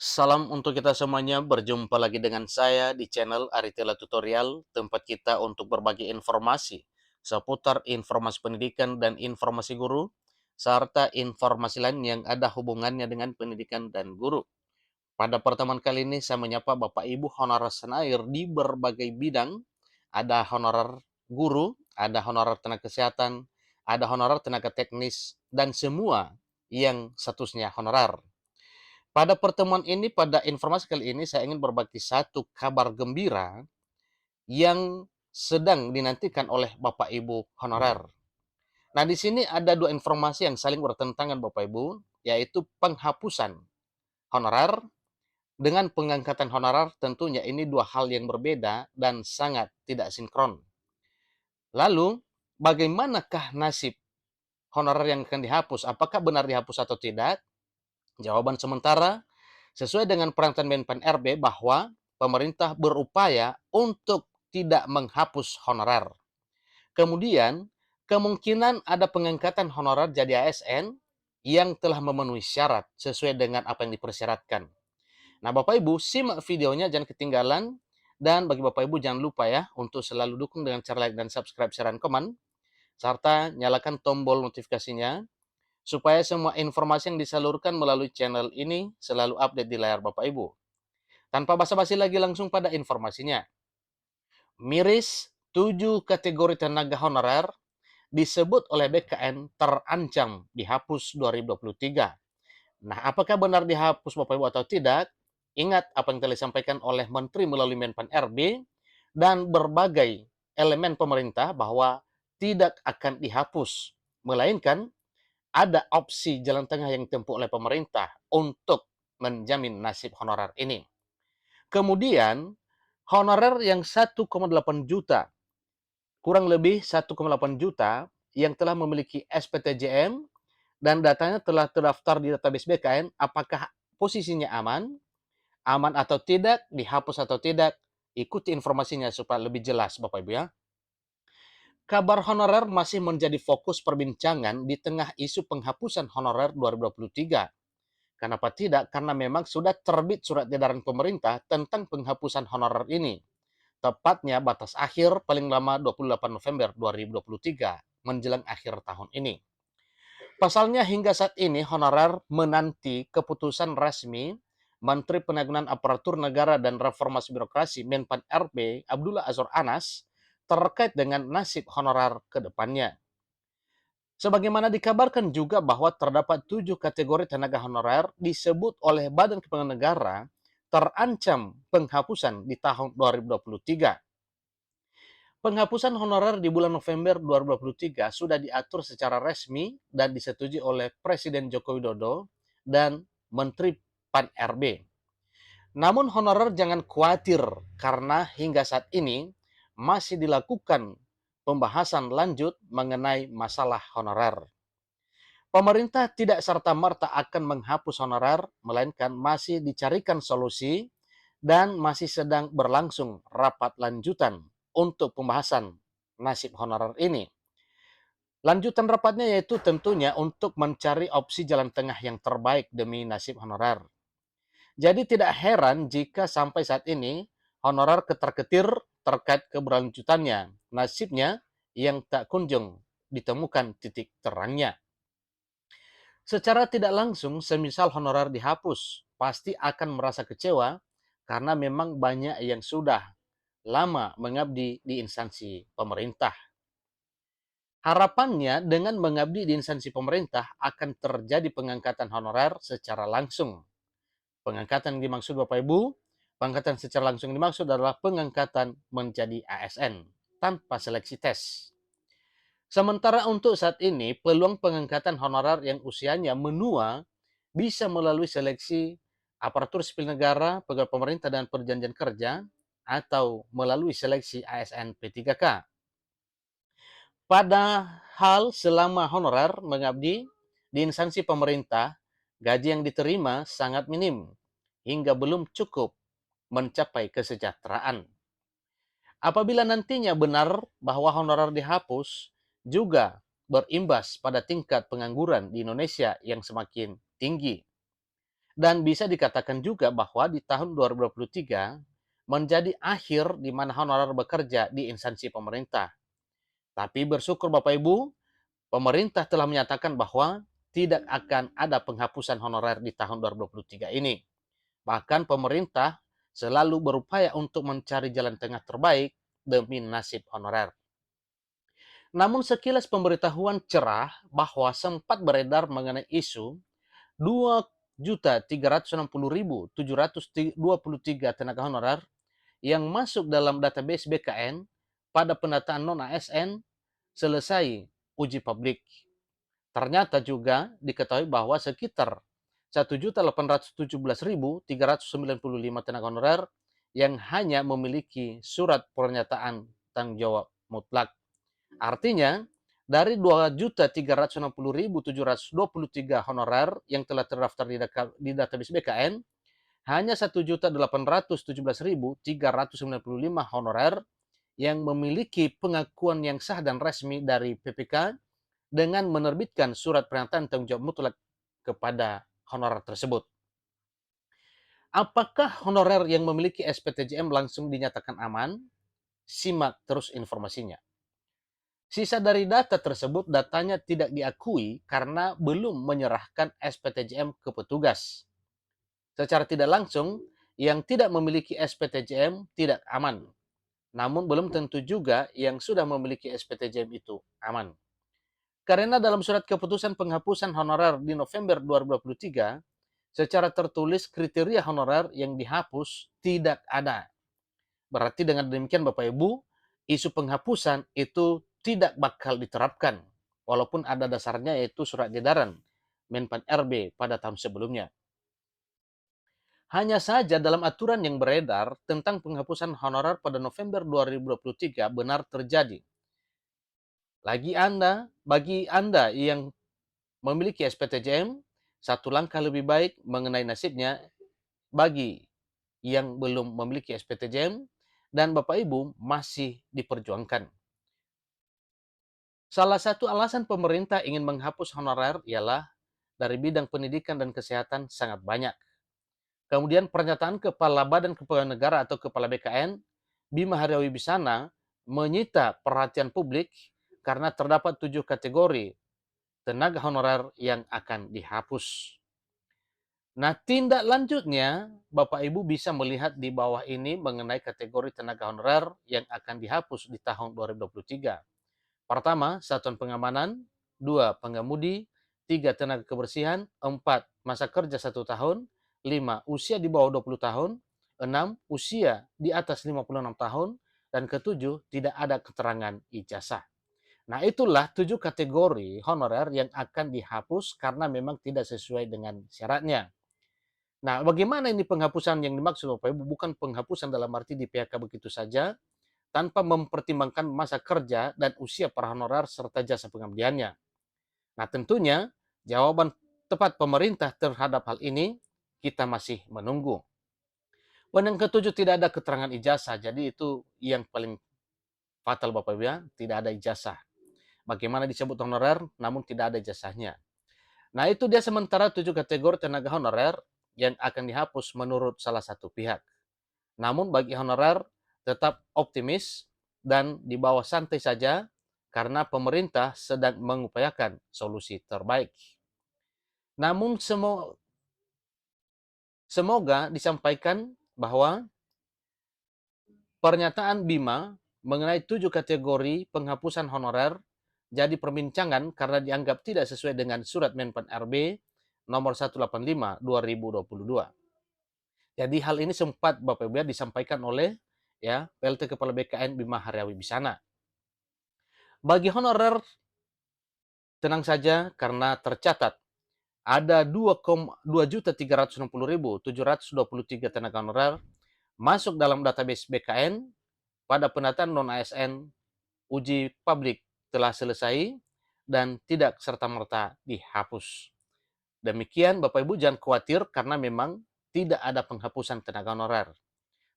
Salam untuk kita semuanya, berjumpa lagi dengan saya di channel Aritela Tutorial, tempat kita untuk berbagi informasi seputar informasi pendidikan dan informasi guru, serta informasi lain yang ada hubungannya dengan pendidikan dan guru. Pada pertemuan kali ini, saya menyapa Bapak Ibu honorer senair di berbagai bidang. Ada honorer guru, ada honorer tenaga kesehatan, ada honorer tenaga teknis, dan semua yang statusnya honorer. Pada pertemuan ini, pada informasi kali ini, saya ingin berbagi satu kabar gembira yang sedang dinantikan oleh Bapak Ibu honorer. Nah, di sini ada dua informasi yang saling bertentangan, Bapak Ibu, yaitu penghapusan honorer dengan pengangkatan honorer. Tentunya ini dua hal yang berbeda dan sangat tidak sinkron. Lalu, bagaimanakah nasib honorer yang akan dihapus? Apakah benar dihapus atau tidak? Jawaban sementara, sesuai dengan peraturan Menpan RB bahwa pemerintah berupaya untuk tidak menghapus honorer. Kemudian, kemungkinan ada pengangkatan honorer jadi ASN yang telah memenuhi syarat sesuai dengan apa yang dipersyaratkan. Nah, Bapak Ibu, simak videonya, jangan ketinggalan. Dan bagi Bapak Ibu, jangan lupa ya untuk selalu dukung dengan cara like dan subscribe, share, dan komen, serta nyalakan tombol notifikasinya supaya semua informasi yang disalurkan melalui channel ini selalu update di layar Bapak Ibu. Tanpa basa-basi lagi, langsung pada informasinya. Miris 7 kategori tenaga honorer disebut oleh BKN terancam dihapus 2023. Nah, apakah benar dihapus Bapak Ibu atau tidak? Ingat apa yang telah disampaikan oleh Menteri melalui Menpan RB dan berbagai elemen pemerintah bahwa tidak akan dihapus, melainkan ada opsi jalan tengah yang ditempuh oleh pemerintah untuk menjamin nasib honorer ini. Kemudian, honorer yang 1,8 juta, kurang lebih 1,8 juta yang telah memiliki SPTJM dan datanya telah terdaftar di database BKN, apakah posisinya aman, aman atau tidak, dihapus atau tidak? Ikuti informasinya supaya lebih jelas, Bapak Ibu ya. Kabar honorer masih menjadi fokus perbincangan di tengah isu penghapusan honorer 2023. Kenapa tidak? Karena memang sudah terbit surat edaran pemerintah tentang penghapusan honorer ini. Tepatnya batas akhir paling lama 28 November 2023 menjelang akhir tahun ini. Pasalnya hingga saat ini honorer menanti keputusan resmi Menteri Penanganan Aparatur Negara dan Reformasi Birokrasi Menpan RB Abdullah Azwar Anas terkait dengan nasib honorer ke depannya. Sebagaimana dikabarkan juga bahwa terdapat 7 kategori tenaga honorer disebut oleh Badan Kepegawaian Negara terancam penghapusan di tahun 2023. Penghapusan honorer di bulan November 2023 sudah diatur secara resmi dan disetujui oleh Presiden Joko Widodo dan Menteri Pan RB. Namun honorer jangan khawatir karena hingga saat ini masih dilakukan pembahasan lanjut mengenai masalah honorer. Pemerintah tidak serta-merta akan menghapus honorer, melainkan masih dicarikan solusi dan masih sedang berlangsung rapat lanjutan untuk pembahasan nasib honorer ini. Lanjutan rapatnya yaitu tentunya untuk mencari opsi jalan tengah yang terbaik demi nasib honorer. Jadi tidak heran jika sampai saat ini honorer ketar-ketir terkait keberlanjutannya, nasibnya yang tak kunjung ditemukan titik terangnya. Secara tidak langsung, semisal honorer dihapus, pasti akan merasa kecewa karena memang banyak yang sudah lama mengabdi di instansi pemerintah. Harapannya dengan mengabdi di instansi pemerintah akan terjadi pengangkatan honorer secara langsung. Pengangkatan yang dimaksud Bapak Ibu, pengangkatan secara langsung dimaksud adalah pengangkatan menjadi ASN tanpa seleksi tes. Sementara untuk saat ini, peluang pengangkatan honorer yang usianya menua bisa melalui seleksi aparatur sipil negara, pegawai pemerintah dan perjanjian kerja, atau melalui seleksi ASN P3K. Padahal selama honorer mengabdi di instansi pemerintah, gaji yang diterima sangat minim hingga belum cukup mencapai kesejahteraan. Apabila nantinya benar bahwa honorer dihapus, juga berimbas pada tingkat pengangguran di Indonesia yang semakin tinggi. Dan bisa dikatakan juga bahwa di tahun 2023 menjadi akhir di mana honorer bekerja di instansi pemerintah. Tapi bersyukur Bapak Ibu, pemerintah telah menyatakan bahwa tidak akan ada penghapusan honorer di tahun 2023 ini. Bahkan pemerintah selalu berupaya untuk mencari jalan tengah terbaik demi nasib honorer. Namun sekilas pemberitahuan cerah bahwa sempat beredar mengenai isu 2.360.723 tenaga honorer yang masuk dalam database BKN pada pendataan non-ASN selesai uji publik. Ternyata juga diketahui bahwa sekitar 1.817.395 tenaga honorer yang hanya memiliki surat pernyataan tanggung jawab mutlak. Artinya, dari 2.360.723 honorer yang telah terdaftar di database BKN, hanya 1.817.395 honorer yang memiliki pengakuan yang sah dan resmi dari PPK dengan menerbitkan surat pernyataan tanggung jawab mutlak kepada honorer tersebut. Apakah honorer yang memiliki SPTJM langsung dinyatakan aman? Simak terus informasinya. Sisa dari data tersebut, datanya tidak diakui karena belum menyerahkan SPTJM ke petugas. Secara tidak langsung, yang tidak memiliki SPTJM tidak aman. Namun belum tentu juga yang sudah memiliki SPTJM itu aman. Karena dalam surat keputusan penghapusan honorer di November 2023, secara tertulis kriteria honorer yang dihapus tidak ada. Berarti dengan demikian Bapak Ibu, isu penghapusan itu tidak bakal diterapkan, walaupun ada dasarnya yaitu surat edaran Menpan RB pada tahun sebelumnya. Hanya saja dalam aturan yang beredar tentang penghapusan honorer pada November 2023 benar terjadi. Bagi Anda yang memiliki SPTJM, satu langkah lebih baik mengenai nasibnya bagi yang belum memiliki SPTJM dan Bapak Ibu masih diperjuangkan. Salah satu alasan pemerintah ingin menghapus honorer ialah dari bidang pendidikan dan kesehatan sangat banyak. Kemudian pernyataan Kepala Badan Kepegawaian Negara atau Kepala BKN, Bima Hariawi Bisana, menyita perhatian publik karena terdapat 7 kategori tenaga honorer yang akan dihapus. Nah, tindak lanjutnya, Bapak Ibu bisa melihat di bawah ini mengenai kategori tenaga honorer yang akan dihapus di tahun 2023. Pertama, satuan pengamanan. 2, pengemudi. 3, tenaga kebersihan. 4, masa kerja 1 tahun. 5, usia di bawah 20 tahun. 6, usia di atas 56 tahun. Dan ketujuh, tidak ada keterangan ijazah. Nah, itulah 7 kategori honorer yang akan dihapus karena memang tidak sesuai dengan syaratnya. Nah, bagaimana ini penghapusan yang dimaksud Bapak Ibu? Bukan penghapusan dalam arti di PHK begitu saja, tanpa mempertimbangkan masa kerja dan usia para honorer serta jasa pengabdiannya. Nah, tentunya jawaban tepat pemerintah terhadap hal ini kita masih menunggu. Dan yang ketujuh, tidak ada keterangan ijazah. Jadi itu yang paling fatal Bapak Ibu ya, tidak ada ijazah. Bagaimana disebut honorer namun tidak ada ijazahnya. Nah, itu dia sementara 7 kategori tenaga honorer yang akan dihapus menurut salah satu pihak. Namun bagi honorer tetap optimis dan dibawa santai saja karena pemerintah sedang mengupayakan solusi terbaik. Namun semoga disampaikan bahwa pernyataan Bima mengenai 7 kategori penghapusan honorer jadi perbincangan karena dianggap tidak sesuai dengan surat Menpan RB nomor 185 2022. Jadi hal ini sempat Bapak Ibu disampaikan oleh PLT Kepala BKN Bima Hariawi Bisana. Bagi honorer tenang saja karena tercatat ada 2.360.723 tenaga honorer masuk dalam database BKN pada pendataan non-ASN uji publik telah selesai dan tidak serta-merta dihapus. Demikian Bapak Ibu jangan khawatir karena memang tidak ada penghapusan tenaga honorer.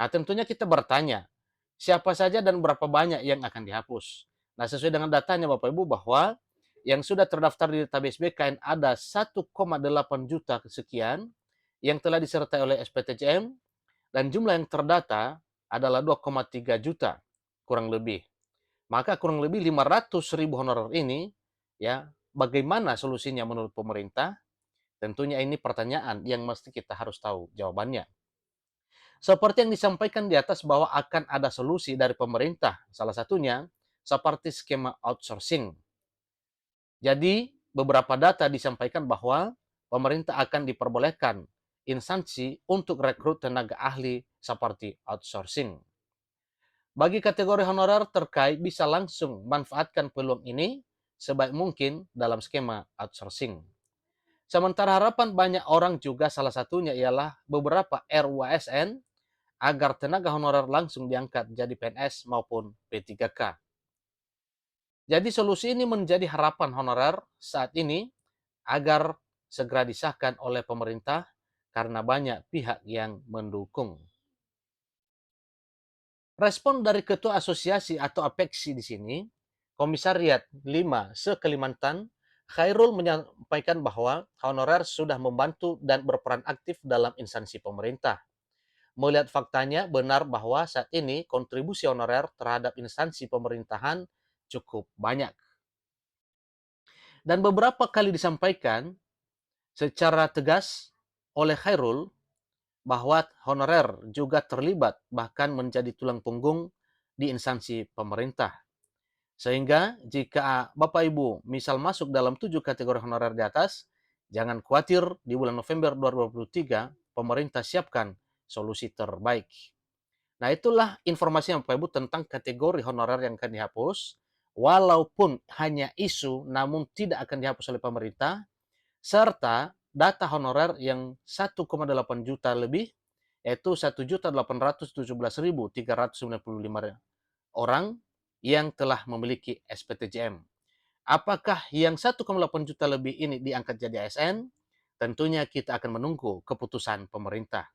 Nah, tentunya kita bertanya, siapa saja dan berapa banyak yang akan dihapus? Nah, sesuai dengan datanya Bapak Ibu bahwa yang sudah terdaftar di database BKN ada 1,8 juta sekian yang telah disertai oleh SPTJM dan jumlah yang terdata adalah 2,3 juta kurang lebih. Maka kurang lebih 500.000 honorer ini, ya, bagaimana solusinya menurut pemerintah? Tentunya ini pertanyaan yang mesti kita harus tahu jawabannya. Seperti yang disampaikan di atas bahwa akan ada solusi dari pemerintah, salah satunya seperti skema outsourcing. Jadi, beberapa data disampaikan bahwa pemerintah akan diperbolehkan instansi untuk rekrut tenaga ahli seperti outsourcing. Bagi kategori honorer terkait bisa langsung manfaatkan peluang ini sebaik mungkin dalam skema outsourcing. Sementara harapan banyak orang juga salah satunya ialah beberapa RUASN agar tenaga honorer langsung diangkat jadi PNS maupun P3K. Jadi solusi ini menjadi harapan honorer saat ini agar segera disahkan oleh pemerintah karena banyak pihak yang mendukung. Respon dari Ketua Asosiasi atau APEKSI di sini, Komisariat 5 se-Kalimantan, Khairul menyampaikan bahwa honorer sudah membantu dan berperan aktif dalam instansi pemerintah. Melihat faktanya, benar bahwa saat ini kontribusi honorer terhadap instansi pemerintahan cukup banyak. Dan beberapa kali disampaikan secara tegas oleh Khairul bahwa honorer juga terlibat bahkan menjadi tulang punggung di instansi pemerintah. Sehingga jika Bapak Ibu misal masuk dalam 7 kategori honorer di atas, jangan khawatir di bulan November 2023 pemerintah siapkan solusi terbaik. Nah, itulah informasi yang Bapak Ibu tentang kategori honorer yang akan dihapus. Walaupun hanya isu, namun tidak akan dihapus oleh pemerintah, serta data honorer yang 1,8 juta lebih, yaitu 1.817.395 orang yang telah memiliki SPTJM. Apakah yang 1,8 juta lebih ini diangkat jadi ASN? Tentunya kita akan menunggu keputusan pemerintah.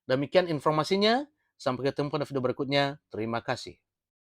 Demikian informasinya. Sampai ketemu pada video berikutnya. Terima kasih.